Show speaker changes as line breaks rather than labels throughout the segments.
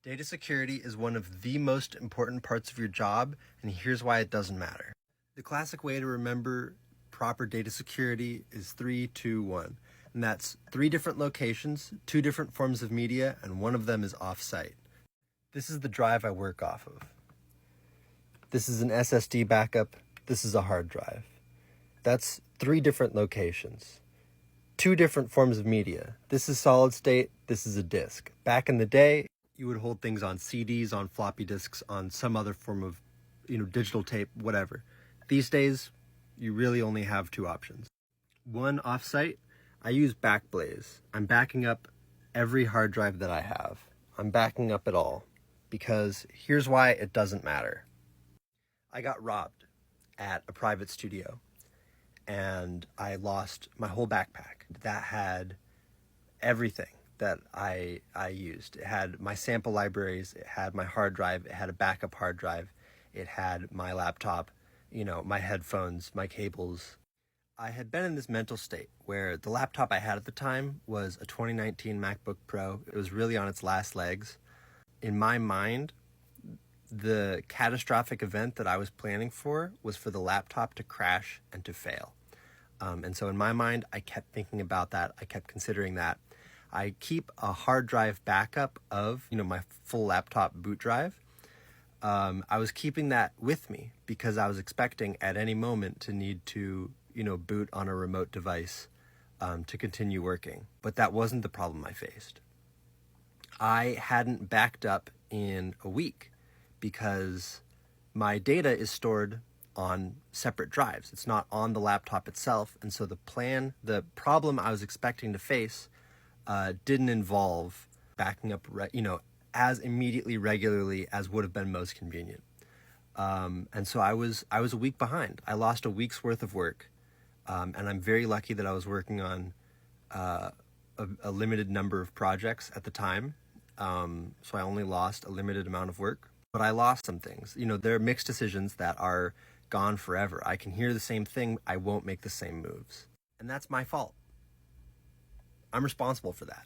Data security is one of the most important parts of your job, and here's why it doesn't matter. The classic way to remember proper data security is 3, 2, 1. And that's 3 different locations, 2 different forms of media, and one of them is off-site. This is the drive I work off of. This is an SSD backup. This is a hard drive. That's 3 different locations. 2 different forms of media. This is solid state. This is a disk. Back in the day, you would hold things on CDs, on floppy disks, on some other form of, digital tape, whatever. These days, you really only have 2 options. One, off-site, I use Backblaze. I'm backing up every hard drive that I have. I'm backing up it all because here's why it doesn't matter. I got robbed at a private studio and I lost my whole backpack that had everything that I used. It had my sample libraries, it had my hard drive, it had a backup hard drive, it had my laptop, my headphones, my cables. I had been in this mental state where the laptop I had at the time was a 2019 MacBook Pro. It was really on its last legs. In my mind, the catastrophic event that I was planning for was for the laptop to crash and to fail. And so in my mind, I kept thinking about that. I kept considering that. I keep a hard drive backup of, my full laptop boot drive. I was keeping that with me because I was expecting at any moment to need to, boot on a remote device to continue working. But that wasn't the problem I faced. I hadn't backed up in a week because my data is stored on separate drives. It's not on the laptop itself. And so the problem I was expecting to face didn't involve backing up, as immediately regularly as would have been most convenient. And so I was a week behind. I lost a week's worth of work. And I'm very lucky that I was working on a limited number of projects at the time. So I only lost a limited amount of work, but I lost some things. There are mixed decisions that are gone forever. I can hear the same thing. I won't make the same moves. And that's my fault. I'm responsible for that.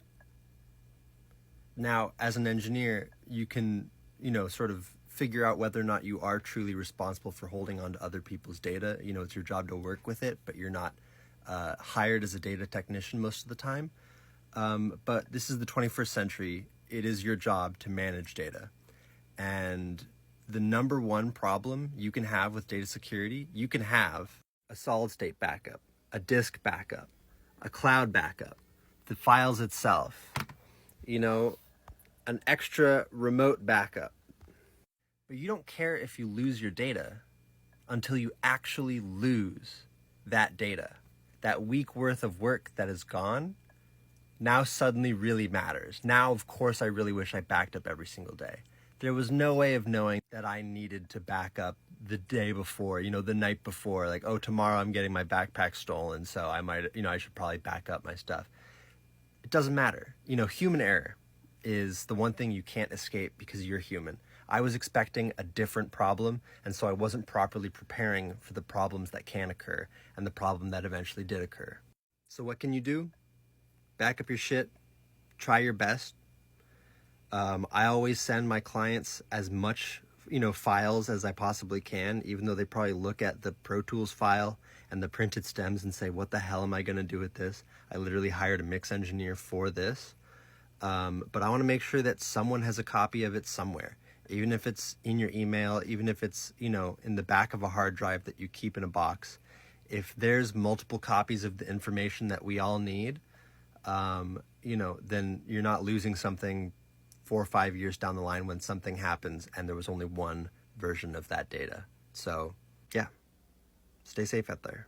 Now, as an engineer, you can, sort of figure out whether or not you are truly responsible for holding on to other people's data. It's your job to work with it, but you're not hired as a data technician most of the time. But this is the 21st century. It is your job to manage data. And the number one problem you can have with data security, you can have a solid state backup, a disk backup, a cloud backup, the files itself, an extra remote backup. But you don't care if you lose your data until you actually lose that data. That week worth of work that is gone now suddenly really matters. Now, of course, I really wish I backed up every single day. There was no way of knowing that I needed to back up the day before, the night before, like, oh, tomorrow I'm getting my backpack stolen, so I might, I should probably back up my stuff. It doesn't matter. Human error is the one thing you can't escape because you're human. I was expecting a different problem, and so I wasn't properly preparing for the problems that can occur and the problem that eventually did occur. So what can you do? Back up your shit. Try your best. I always send my clients as much, files as I possibly can, even though they probably look at the Pro Tools file and the printed stems and say, what the hell am I going to do with this? I literally hired a mix engineer for this. But I want to make sure that someone has a copy of it somewhere, even if it's in your email, even if it's, in the back of a hard drive that you keep in a box. If there's multiple copies of the information that we all need, then you're not losing something 4 or 5 years down the line when something happens and there was only one version of that data. So, yeah, stay safe out there.